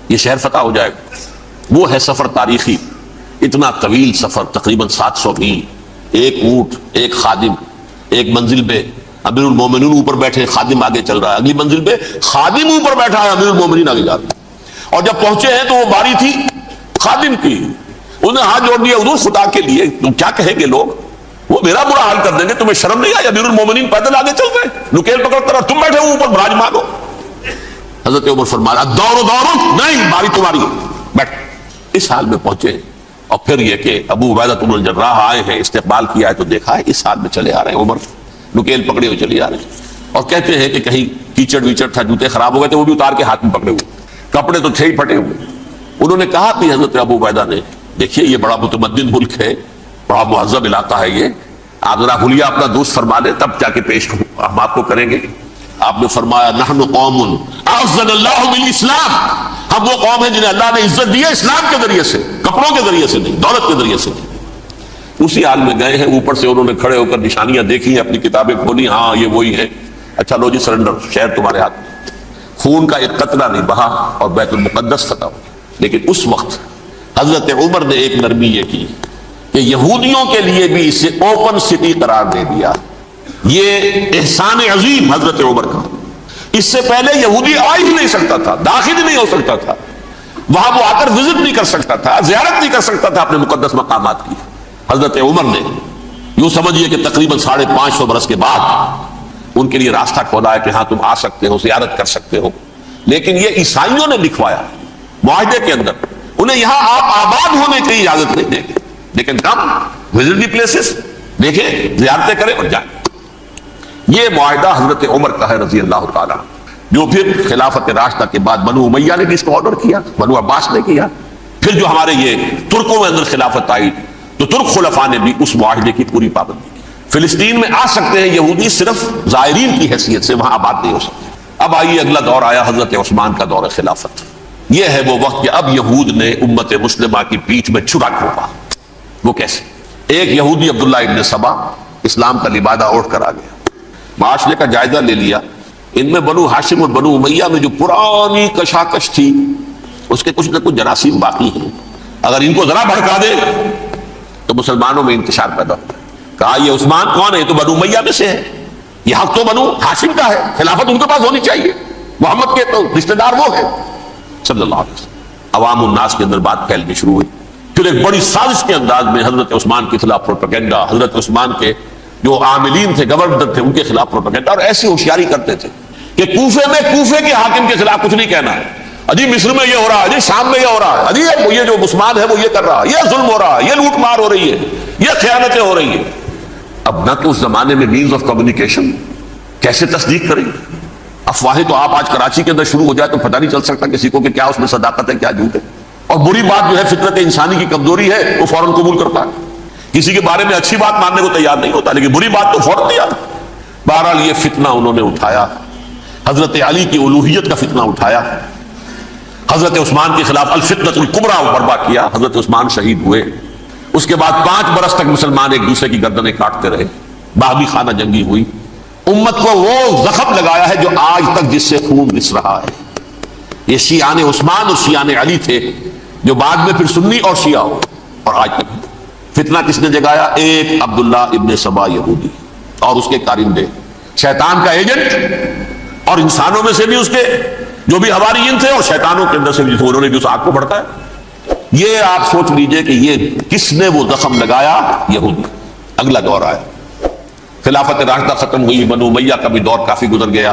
S2: یہ شہر فتح ہو جائے گا. وہ ہے سفر تاریخی, اتنا طویل سفر, تقریباً 700 میل, ایک اونٹ, ایک خادم, ایک منزل پہ امیر المومنین اوپر بیٹھے, خادم آگے چل رہا ہے, اگلی منزل پہ خادم اوپر بیٹھا ہے, امیر المومنین آگے جا رہے ہیں. اور جب پہنچے ہیں تو وہ باری تھی خادم کی, انہوں نے ہاتھ جوڑ دیا, حضور خدا کے لیے تم کیا کہیں گے لوگ, وہ میرا برا حال کر دیں گے, تمہیں شرم نہیں آئی, امیر المومنین پیدل آگے چل رہے ہیں نکیل پکڑ کر, اور تم بیٹھے ہو اوپر براجمان ہو. حضرت عمر فرمایا الدور دور, نہیں باری تمہاری, بیٹھ. اس حال میں پہنچے, اور پھر یہ کہ ابو عبیدہ بن الجراح آئے ہیں, استقبال کیا ہے تو دیکھا ہے اس حال میں چلے آ رہے ہیں. عمر نکیل پکڑے ہوئے چلے آ رہے ہیں, اور کہتے ہیں کہ کہیں کیچڑ ویچڑ تھا, جوتے خراب ہو گئے تھے, وہ بھی اتار کے ہاتھ میں پکڑے ہوئے, کپڑے تو تھے ہی پھٹے ہوئے. انہوں نے کہا کہ حضرت ابو عبیدہ نے, دیکھیے یہ بڑا متمدن ملک ہے, بڑا مہذب علاقہ ہے یہ, آپ ذرا حلیہ اپنا دوست فرما دیں تب جا کے پیش ہم آپ کو کریں گے. آپ نے فرمایا نحن قوم اعزنا اللہ بالاسلام, ہم وہ قوم ہیں جنہیں اللہ نے عزت دی ہے اسلام کے ذریعے سے, کپڑوں کے ذریعے سے نہیں, دولت کے ذریعے سے نہیں. اسی حال میں گئے ہیں, اوپر سے انہوں نے کھڑے ہو کر نشانیاں دیکھی ہیں, اپنی کتابیں کھولی, ہاں یہ وہی ہے, اچھا لو جی سرنڈر, شہر تمہارے ہاتھ میں. خون کا ایک قطرہ نہیں بہا اور بیت المقدس فتح ہو. لیکن اس وقت حضرت عمر نے ایک نرمی یہ کی کہ یہودیوں کے لیے بھی اسے اوپن سٹی قرار دے دیا. یہ احسان عظیم حضرت عمر کا. اس سے پہلے یہودی آ ہی نہیں سکتا تھا, داخل ہی نہیں ہو سکتا تھا, وہاں وہ آ کر وزٹ نہیں کر سکتا تھا, زیارت نہیں کر سکتا تھا اپنے مقدس مقامات کی. حضرت عمر نے یوں سمجھیے کہ تقریباً 550 برس کے بعد ان کے لیے راستہ کھولا ہے کہ ہاں تم آ سکتے ہو, زیارت کر سکتے ہو. لیکن یہ عیسائیوں نے لکھوایا معاہدے کے اندر, انہیں یہاں آپ آباد ہونے کی اجازت نہیں دیں گے, لیکن کم وزٹ دی پلیسز, دیکھیں زیارتیں کریں اور جائیں. یہ معاہدہ حضرت عمر کا ہے رضی اللہ تعالیٰ, جو پھر خلافت راشدہ کے بعد بنو امیہ نے بھی اس کو آرڈر کیا, بنو عباس نے کیا. پھر جو ہمارے یہ ترکوں میں اندر خلافت آئی تو ترک خلفاء نے بھی اس معاہدے کی پوری پابندی کی. فلسطین میں آ سکتے ہیں یہودی صرف زائرین کی حیثیت سے, وہاں آباد نہیں ہو سکتے. اب آئیے اگلا دور آیا حضرت عثمان کا دور خلافت. یہ ہے وہ وقت کہ اب یہود نے امت مسلمہ کی پیٹھ میں چھرا گھونپا. وہ کیسے؟ ایک یہودی عبداللہ ابن سبا اسلام کا لبادہ اوڑھ کر آ گیا, معاشرے کا جائزہ لے لیا. ان میں بنو ہاشم اور بنو امیہ میں جو پرانی کشاکش تھی اس کے کچھ نہ کچھ جراثیم باقی ہیں, اگر ان کو ذرا بھڑکا دے تو مسلمانوں میں انتشار پیدا ہوتا ہے. کہا یہ عثمان کون ہے؟ یہ تو بنو امیہ میں سے ہے، یہ حق تو بنو ہاشم کا ہے، خلافت ان کے پاس ہونی چاہیے، محمد کے تو رشتہ دار وہ ہے صلی اللہ علیہ وسلم۔ عوام الناس کے اندر بات پھیلنی شروع ہوئی، پھر ایک بڑی سازش کے انداز میں حضرت عثمان کے خلاف پروپیگنڈا، حضرت عثمان کے جو عاملین تھے، گورنر تھے، ان کے خلاف پروپیگنڈا، اور ایسی ہوشیاری کرتے تھے کہ کوفے میں کوفے کے حاکم کے خلاف کچھ نہیں کہنا ہے، اجی مصر میں یہ ہو رہا ہے، اجی شام میں یہ ہو رہا ہے، اجی یہ جو عثمان ہے وہ یہ کر رہا ہے، یہ ظلم ہو رہا ہے، یہ لوٹ مار ہو رہی ہے، یہ خیانتیں ہو رہی ہیں۔ اب نہ تو اس زمانے میں مینز آف کمیونیکیشن، کیسے تصدیق کریں؟ افواہیں تو آپ آج کراچی کے اندر شروع ہو جائے تو پتہ نہیں چل سکتا کسی کو کہ کیا اس میں صداقت ہے کیا جھوٹ ہے، اور بری بات جو ہے فطرت انسانی کی کمزوری ہے وہ فوراً قبول کرتا ہے، کسی کے بارے میں اچھی بات ماننے کو تیار نہیں ہوتا لیکن بری بات تو فوراً تیار۔ بہرحال یہ فتنہ انہوں نے اٹھایا، حضرت علی کی الوہیت کا فتنہ اٹھایا، حضرت عثمان کے خلاف الفتنۃ الکبریٰ برپا کیا، حضرت عثمان شہید ہوئے۔ اس کے بعد 5 برس تک مسلمان ایک دوسرے کی گردنیں کاٹتے رہے، باغی خانہ جنگی ہوئی، امت کو وہ زخم لگایا ہے جو آج تک جس سے خون رس رہا ہے۔ یہ شیعان عثمان اور شیعان علی تھے جو بعد میں پھر سنی اور شیعہ ہو، اور آج تک فتنہ کس نے جگایا؟ ایک عبداللہ ابن سبا یہودی اور اس کے کارندے، شیطان کا ایجنٹ، اور انسانوں میں سے بھی اس کے جو بھی حواریین تھے اور شیطانوں کے اندر سے بھی انہوں نے بھی اس آگ کو بھڑکایا۔ یہ آپ سوچ لیجئے کہ یہ کس نے وہ زخم لگایا؟ یہودی۔ اگلا دور آیا، خلافت راشدہ ختم ہوئی، بنو امیہ کا بھی دور کافی گزر گیا۔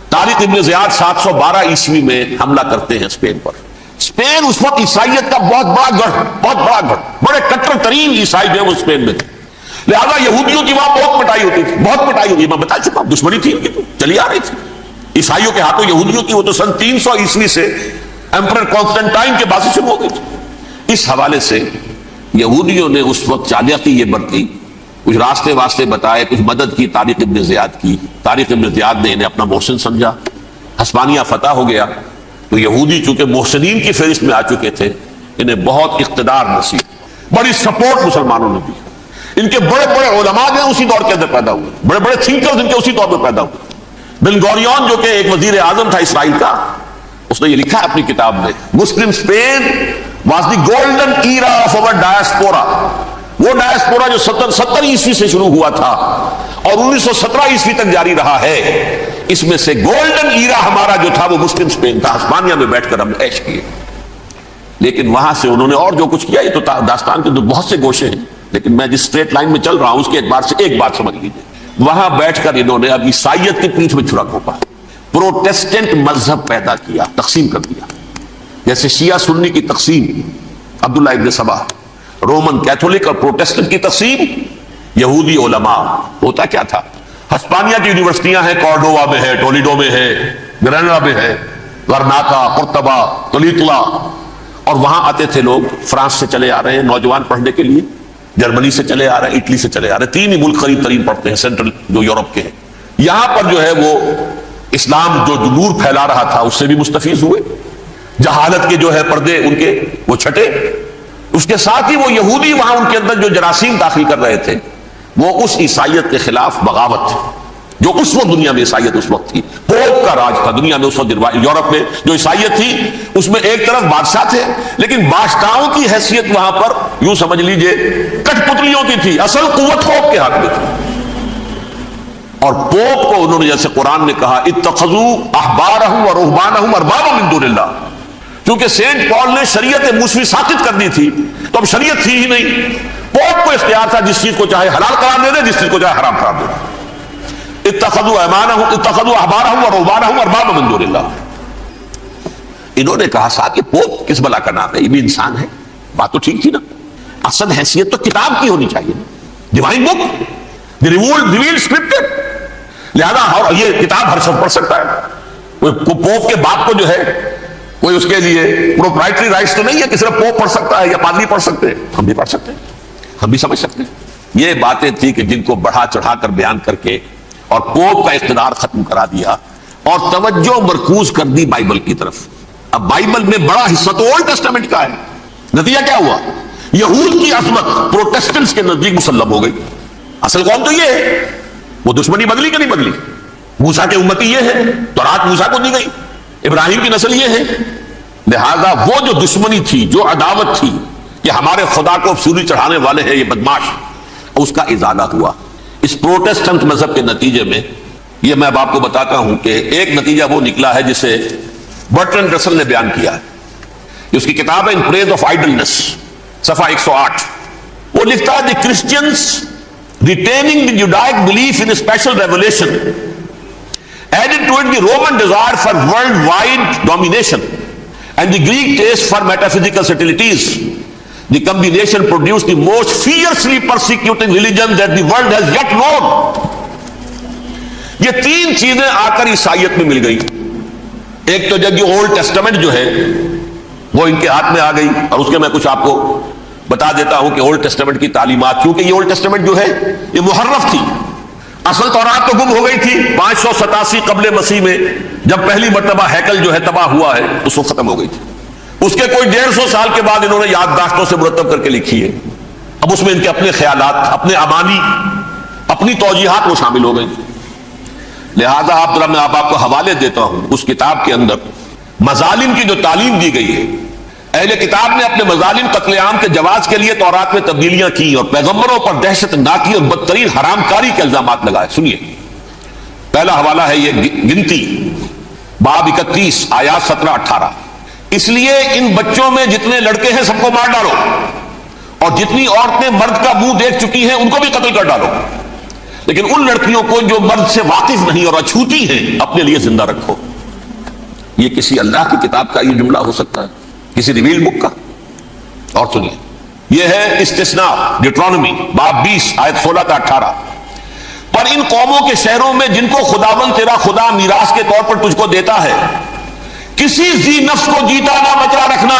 S2: طارق ابن زیاد 712 عیسوی میں حملہ کرتے ہیں اسپین پر۔ اسپین اس وقت عیسائیت کا بہت بڑا گڑھ، بڑے کٹر ترین عیسائی جو ہے وہ اسپین میں تھے، لہذا یہودیوں کی وہاں بہت پٹائی ہوتی تھی، بہت پٹائی ہوئی، میں بتا چکا، دشمنی تھی ان کی تو چلی آ رہی تھی عیسائیوں کے ہاتھوں یہودیوں کی، وہ تو سن 300 عیسوی سے ایمپرر کانسٹنٹائن کے بعد سے شروع ہو گئی تھی۔ اس حوالے سے یہودیوں نے اس وقت چالاکی یہ برتی، کچھ راستے واسطے بتائے، کچھ مدد کی طارق ابن زیاد کی۔ طارق ابن زیاد نے انہیں اپنا محسن سمجھا، ہسپانیہ فتح ہو گیا تو یہودی چونکہ محسنین کی فہرست میں آ چکے تھے، انہیں بہت اقتدار نصیب، بڑی سپورٹ مسلمانوں نے دی۔ ان کے بڑے بڑے علماء جو ہیں اسی دور کے اندر پیدا ہوئے، بڑے بڑے تھنکرز ان کے اسی دور میں پیدا ہوئے۔ بن گوریون جو کہ ایک وزیر اعظم تھا اسرائیل کا، اس نے یہ لکھا ہے اپنی کتاب میں، Muslim Spain was the golden era of our diaspora. وہ ڈائسپورا جو 70 عیسوی سے شروع ہوا تھا اور 1917 عیسوی تک جاری رہا ہے، اس میں سے گولڈن ایرا ہمارا جو تھا وہ مسلم اسپین تھا۔ ہسپانیہ میں بیٹھ کر ہم نے عیش کیے، لیکن وہاں سے انہوں نے اور جو کچھ کیا، یہ تو داستان کے بہت سے گوشے ہیں، لیکن میں جس اسٹریٹ لائن میں چل رہا ہوں اس کے اعتبار سے ایک بات سمجھ لیجیے، وہاں بیٹھ کر انہوں نے اب عیسائیت کی پیٹھ میں چھڑا گھونپا، پروٹیسٹنٹ مذہب پیدا کیا، تقسیم کر دیا، جیسے شیعہ سنی کی تقسیم عبداللہ ابن سبا، رومن کیتھولک اور پروٹیسٹنٹ کی تقسیم یہودی علماء۔ ہوتا کیا تھا، ہسپانیہ کی یونیورسٹیاں ہیں، کارڈووا میں ہے، ٹولیڈو میں ہے، گریناڈا میں ہے، غرناطہ، قرطبہ، تولیتلا، اور وہاں آتے تھے لوگ، فرانس سے چلے آ رہے ہیں نوجوان پڑھنے کے لیے، جرمنی سے چلے آ رہے ہیں، اٹلی سے چلے آ رہے ہیں، 3 ہی ملک قریب ترین پڑھتے ہیں سینٹرل جو یورپ کے ہیں۔ یہاں پر جو ہے وہ اسلام جو نور پھیلا رہا تھا اس سے بھی مستفیض ہوئے، جہالت کے جو ہے پردے ان کے وہ چھٹے، اس کے ساتھ ہی وہ یہودی وہاں ان کے اندر جو جراثیم داخل کر رہے تھے وہ اس عیسائیت کے خلاف بغاوت تھی جو اس وقت دنیا میں عیسائیت اس وقت تھی، پوپ کا راج تھا دنیا میں اس وقت۔ یورپ میں جو عیسائیت تھی اس میں ایک طرف بادشاہ تھے، لیکن بادشاہوں کی حیثیت وہاں پر یوں سمجھ لیجئے کٹ پتلیوں کی تھی، اصل قوت پوپ کے ہاتھ میں تھی۔ اور پوپ کو انہوں نے جیسے قرآن نے کہا اتخذوا احبارهم ورهبانهم اربابا من دون اللہ، کیونکہ سینٹ پال نے شریعت موسوی ساقط کر دی تھی تو اب شریعت تھی ہی نہیں، پوپ کو اختیار تھا جس چیز کو چاہے حلال قرار دے دے، جس چیز کو چاہے حرام قرار دے دے۔ اتخذوا احبارهم ورهبانهم اربابا من دون اللہ۔ انہوں نے کہا صاحب یہ پوپ کس بلا کا نام ہے، یہ بھی انسان ہے، بات تو ٹھیک تھی نا، اصل حیثیت تو کتاب کی ہونی چاہیے، ڈیوائن بک، دی ریویلڈ اسکرپچر، لہذا یہ کتاب ہر شخص پڑھ سکتا ہے، پوپ کے باپ کو جو ہے کوئی اس کے لیے پروپرائٹری رائٹس تو نہیں ہے کہ صرف پوپ پڑھ سکتا ہے یا پادری پڑھ سکتے ہیں، ہم بھی پڑھ سکتے ہیں، ہم بھی سمجھ سکتے ہیں۔ یہ باتیں تھی کہ جن کو بڑھا چڑھا کر بیان کر کے اور پوپ کا اقتدار ختم کرا دیا اور توجہ مرکوز کر دی بائبل کی طرف۔ اب بائبل میں بڑا حصہ تو اولڈ ٹیسٹامنٹ کا ہے، نتیجہ کیا ہوا، یہود کی عظمت پروٹیسٹنٹس کے نزدیک مسلم ہو گئی۔ اصل قوم تو یہ ہے، وہ دشمنی بدلی کہ نہیں بدلی، موسیٰ کے امتی یہ ہے، تورات موسیٰ کو دی گئی، ابراہیم کی نسل یہ ہے، لہذا وہ جو دشمنی تھی، جو عداوت تھی کہ ہمارے خدا کو سولی چڑھانے والے ہیں یہ بدماش، اس کا ازالہ ہوا. اس پروٹیسٹنٹ مذہب کے نتیجے میں یہ میں اب آپ کو بتاتا ہوں کہ ایک نتیجہ وہ نکلا ہے جسے برٹرنڈ رسل نے بیان کیا ہے. اس کی کتاب ہے ان پریز آف آئیڈلنس، صفحہ 108. وہ لکھتا ہے the Christians retaining the Judaic belief in special revelation added to it the Roman desire for worldwide domination and the Greek taste for metaphysical subtleties. The combination produced the most fiercely persecuting religion that the world has yet known. یہ تین چیزیں آ کر عیسائیت میں مل گئی. ایک تو جب یہ اولڈ ٹیسٹمنٹ جو ہے وہ ان کے ہاتھ میں آ گئی، اور اس کے میں کچھ آپ کو بتا دیتا ہوں کہ اولڈ ٹیسٹمنٹ کی تعلیمات، کیونکہ یہ اولڈ ٹیسٹمنٹ جو ہے یہ محرف تھی. اصل تورات تو گم ہو گئی تھی 587 قبل مسیح میں، جب پہلی مرتبہ ہیکل جو ہے تباہ ہوا ہے اس وقت ختم ہو گئی تھی. اس کے کوئی 150 سال کے بعد انہوں نے یادداشتوں سے مرتب کر کے لکھی ہے. اب اس میں ان کے اپنے خیالات، اپنے امانی، اپنی توجیحات وہ شامل ہو گئی. لہذا میں آپ کو حوالے دیتا ہوں اس کتاب کے اندر مظالم کی جو تعلیم دی گئی ہے. اہل کتاب نے اپنے مظالم قتل عام کے جواز کے لیے تورات میں تبدیلیاں کی اور پیغمبروں پر دہشت ناکی اور بدترین حرام کاری کے الزامات لگائے. سنیے، پہلا حوالہ ہے یہ گنتی باب 31 آیات 17-18. اس لیے ان بچوں میں جتنے لڑکے ہیں سب کو مار ڈالو، اور جتنی عورتیں مرد کا منہ دیکھ چکی ہیں ان کو بھی قتل کر ڈالو، لیکن ان لڑکیوں کو جو مرد سے واقف نہیں اور اچھوتی ہیں اپنے لیے زندہ رکھو. یہ کسی اللہ کی کتاب کا یہ جملہ ہو سکتا ہے؟ کسی ریویل بک کا؟ اور سنیے، یہ ہے استثناء ڈیوٹرانومی باب 20 آیت 16-18. پر ان قوموں کے شہروں میں جن کو خداوند تیرا خدا میراث کے طور پر تجھ کو دیتا ہے، کسی ذی نفس کو جیتا نہ بچا رکھنا،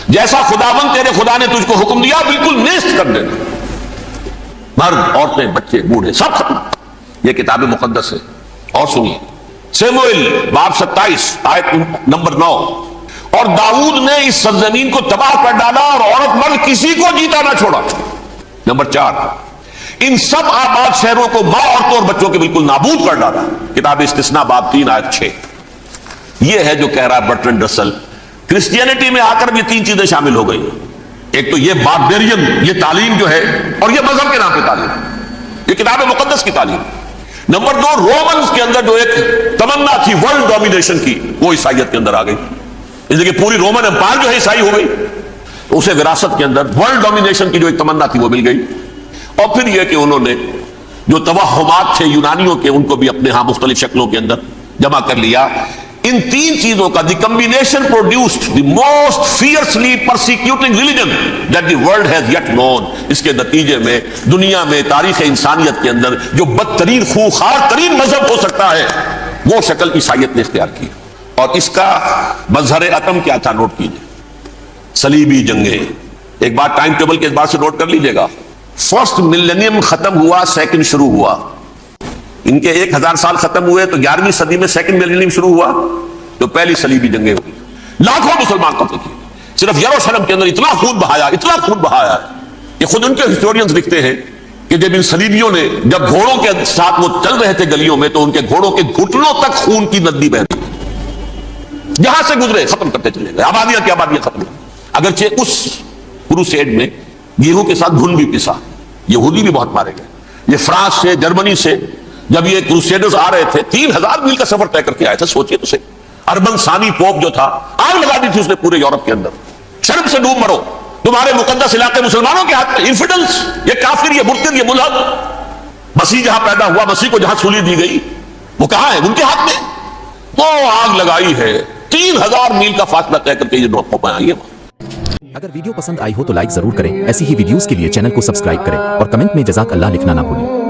S2: جیسا خداوند تیرے خدا نے تجھ کو حکم دیا بالکل نیست کر دینا. مرد، عورتیں، بچے، بوڑھے سب ختم. یہ کتاب مقدس ہے. اور سنیے، سیموئیل باب 27 آیت نمبر 9. اور داؤد نے اس سرزمین کو تباہ کر ڈالا اور عورت مرد کسی کو جیتا نہ چھوڑا. نمبر 4، ان سب آباد شہروں کو ماں، عورتوں اور بچوں کے بالکل نابود کر ڈالا. کتاب استثناء باب 3 آیت 6. یہ ہے جو کہہ رہا ہے برٹرنڈ رسل. کرسچینٹی میں آ کر بھی تین چیزیں شامل ہو گئی. ایک تو یہ باربیرین، یہ تعلیم جو ہے، اور یہ مذہب کے نام پہ تعلیم، یہ کتاب مقدس کی تعلیم. نمبر 2، رومنز کے اندر جو ایک تمنا تھی ورلڈ ڈومینیشن کی، وہ عیسائیت کے اندر آ گئی. اس لیے کہ پوری رومن امپائر جو ہے عیسائی ہو گئی، تو اسے وراثت کے اندر ورلڈ ڈومینیشن کی جو ایک تمنا تھی وہ مل گئی. اور پھر یہ کہ انہوں نے جو توہمات تھے یونانیوں کے، ان کو بھی اپنے ہاں مختلف شکلوں کے اندر جمع کر لیا. ان تین چیزوں کا the combination produced the most fiercely persecuting religion that the world has yet known. اس کے نتیجے میں دنیا میں تاریخ انسانیت کے اندر جو بدترین خوخار ترین مذہب ہو سکتا ہے وہ شکل عیسائیت نے اختیار کی. اور اس کا مظہر عتم کیا تھا؟ نوٹ کیجئے، صلیبی جنگیں. ایک بات ٹائم ٹیبل کے اعتبار سے نوٹ کر لیجئے گا. فرسٹ ملینیم ختم ہوا، سیکنڈ شروع ہوا. ان کے 1000 سال ختم ہوئے تو 11ویں صدی میں سیکنڈ ملینیم شروع ہوا، تو پہلی صلیبی جنگیں ہوئی. لاکھوں مسلمان قتل کیے. صرف یروشلم کے اندر اتنا خون بہایا ہے کہ خود ان کے ہسٹورینز لکھتے ہیں کہ جب ان صلیبیوں نے جب گھوڑوں کے ساتھ وہ چل رہے تھے گلیوں میں، تو ان کے گھوڑوں کے گھٹنوں تک خون کی ندی بہتی، جہاں سے گزرے ختم کرتے چلے گئے. آبادیاں کی آبادیاں ختم ہوئی. اگرچہ اس کروسیڈ میں گیہوں کے ساتھ گھن بھی پسا، یہودی بھی بہت مارے گئے. یہ فرانس سے، جرمنی سے جب یہ کروسیڈرز آ رہے تھے 3000 میل کا سفر طے کر کے آئے تھے. سوچئے تو صحیح. اربن ثانی پوپ جو تھا، آگ لگا دی تھی اس نے پورے یورپ کے اندر. شرم سے ڈوب مرو، تمہارے مقدس علاقے مسلمانوں کے ہاتھ میں. انفیڈلس، یہ کافر، یہ مرتد، یہ ملحد. مسیح جہاں پیدا ہوا، مسیح کو جہاں سولی دی گئی، وہ کہاں ہے؟ ان کے ہاتھ میں. وہ آگ لگائی ہے. 3000 میل کا فاصلہ طے کر کے یہ قومیں آئی ہیں.
S4: اگر ویڈیو پسند آئی ہو تو لائک ضرور کریں. ایسی ہی ویڈیوز کے لیے چینل کو سبسکرائب کریں اور کمنٹ میں جزاک اللہ لکھنا نہ بھولیں.